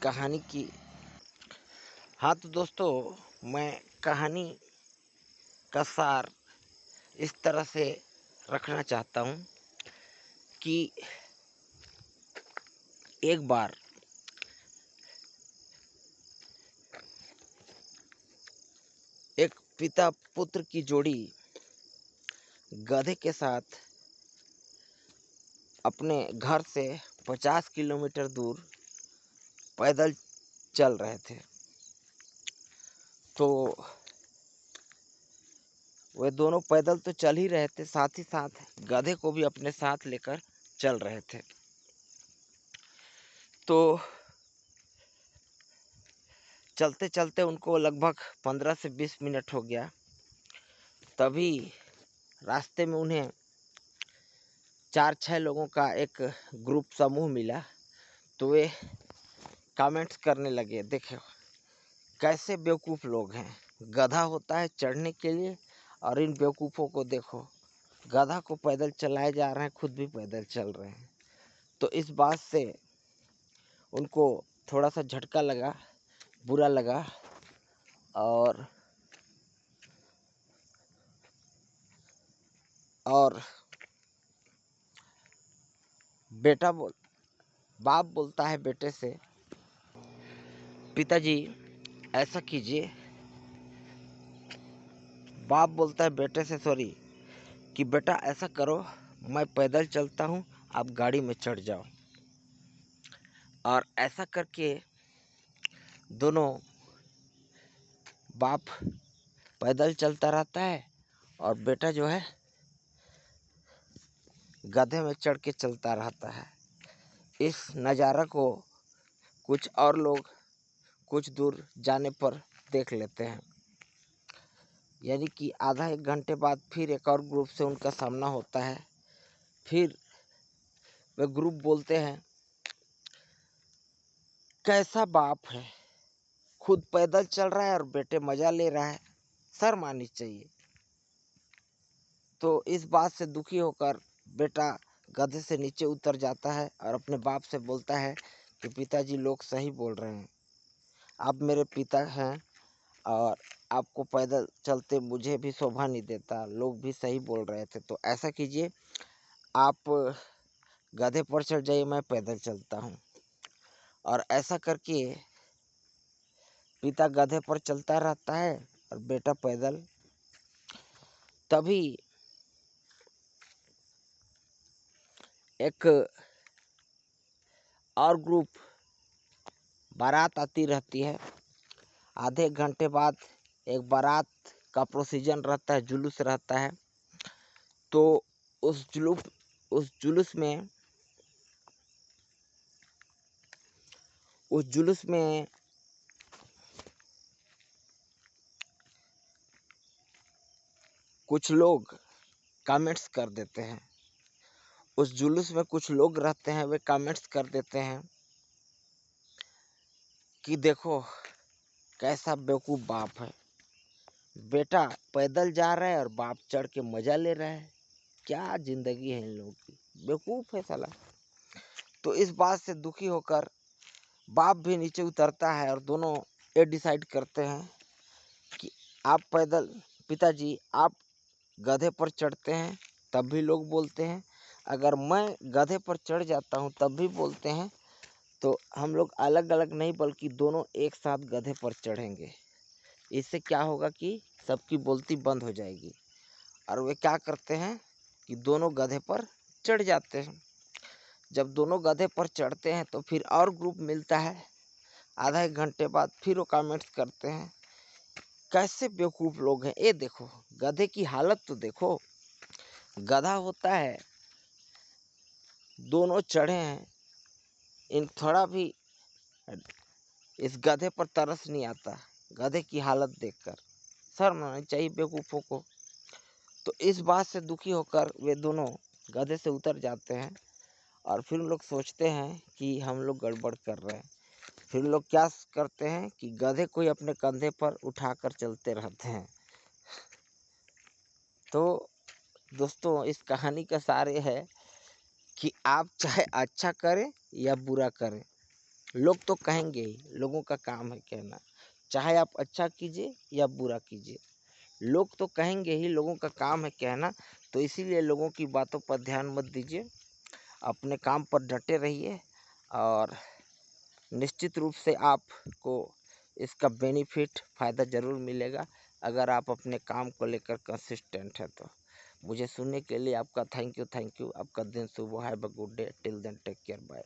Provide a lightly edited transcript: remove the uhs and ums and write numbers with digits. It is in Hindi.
कहानी की। हाँ तो दोस्तों, मैं कहानी का सार इस तरह से रखना चाहता हूँ कि एक बार एक पिता पुत्र की जोड़ी गधे के साथ अपने घर से 50 किलोमीटर दूर पैदल चल रहे थे। तो वे दोनों पैदल तो चल ही रहे थे, साथ ही साथ गधे को भी अपने साथ लेकर चल रहे थे। तो चलते चलते उनको लगभग 15 से 20 मिनट हो गया। तभी रास्ते में उन्हें 4-6 लोगों का एक ग्रुप समूह मिला। तो वे कमेंट्स करने लगे, देखो कैसे बेवकूफ़ लोग हैं, गधा होता है चढ़ने के लिए और इन बेवकूफ़ों को देखो, गधा को पैदल चलाए जा रहे हैं, खुद भी पैदल चल रहे हैं। तो इस बात से उनको थोड़ा सा झटका लगा, बुरा लगा। और बाप बोलता है बेटे से, पिताजी ऐसा कीजिए। बाप बोलता है बेटे से, सॉरी, कि बेटा ऐसा करो, मैं पैदल चलता हूँ, आप गाड़ी में चढ़ जाओ। और ऐसा करके दोनों, बाप पैदल चलता रहता है और बेटा जो है गधे में चढ़ के चलता रहता है। इस नज़ारा को कुछ और लोग कुछ दूर जाने पर देख लेते हैं। यानी कि आधा एक घंटे बाद फिर एक और ग्रुप से उनका सामना होता है। फिर वे ग्रुप बोलते हैं, कैसा बाप है, खुद पैदल चल रहा है और बेटे मज़ा ले रहा है, शर्म आनी चाहिए। तो इस बात से दुखी होकर बेटा गधे से नीचे उतर जाता है और अपने बाप से बोलता है कि पिताजी लोग सही बोल रहे हैं, आप मेरे पिता हैं और आपको पैदल चलते मुझे भी शोभा नहीं देता, लोग भी सही बोल रहे थे। तो ऐसा कीजिए, आप गधे पर चढ़ जाइए, मैं पैदल चलता हूँ। और ऐसा करके पिता गधे पर चलता रहता है और बेटा पैदल। तभी एक और ग्रुप बारात आती रहती है। आधे घंटे बाद एक बारात का प्रोसीजन रहता है, जुलूस रहता है। तो उस जुलूस में कुछ लोग कमेंट्स कर देते हैं। उस जुलूस में कुछ लोग रहते हैं, वे कमेंट्स कर देते हैं कि देखो कैसा बेवकूफ़ बाप है, बेटा पैदल जा रहा है और बाप चढ़ के मज़ा ले रहा है, क्या ज़िंदगी है इन लोगों की, बेवकूफ़ है साला। तो इस बात से दुखी होकर बाप भी नीचे उतरता है और दोनों ये डिसाइड करते हैं कि आप पिताजी आप गधे पर चढ़ते हैं तब भी लोग बोलते हैं, अगर मैं गधे पर चढ़ जाता हूँ तब भी बोलते हैं, तो हम लोग अलग अलग नहीं बल्कि दोनों एक साथ गधे पर चढ़ेंगे। इससे क्या होगा कि सबकी बोलती बंद हो जाएगी। और वे क्या करते हैं कि दोनों गधे पर चढ़ जाते हैं। जब दोनों गधे पर चढ़ते हैं तो फिर और ग्रुप मिलता है। आधा एक घंटे बाद फिर वो कमेंट्स करते हैं, कैसे बेवकूफ़ लोग हैं, ये देखो गधे की हालत तो देखो, गधा होता है, दोनों चढ़े हैं, इन थोड़ा भी इस गधे पर तरस नहीं आता, गधे की हालत देखकर शर्म आनी चाहिए बेवकूफ़ों को। तो इस बात से दुखी होकर वे दोनों गधे से उतर जाते हैं और फिर लोग सोचते हैं कि हम लोग गड़बड़ कर रहे हैं। फिर लोग क्या करते हैं कि गधे को ही अपने कंधे पर उठाकर चलते रहते हैं। तो दोस्तों, इस कहानी का सार ये है कि आप चाहे अच्छा करें या बुरा करें, लोग तो कहेंगे ही, लोगों का काम है कहना, चाहे आप अच्छा कीजिए या बुरा कीजिए, लोग तो कहेंगे ही, लोगों का काम है कहना। तो इसीलिए लोगों की बातों पर ध्यान मत दीजिए, अपने काम पर डटे रहिए और निश्चित रूप से आपको इसका बेनिफिट फ़ायदा ज़रूर मिलेगा अगर आप अपने काम को लेकर कंसिस्टेंट है तो। मुझे सुनने के लिए आपका थैंक यू। आपका दिन शुभ हो। Have a good day. Till then take care. Bye.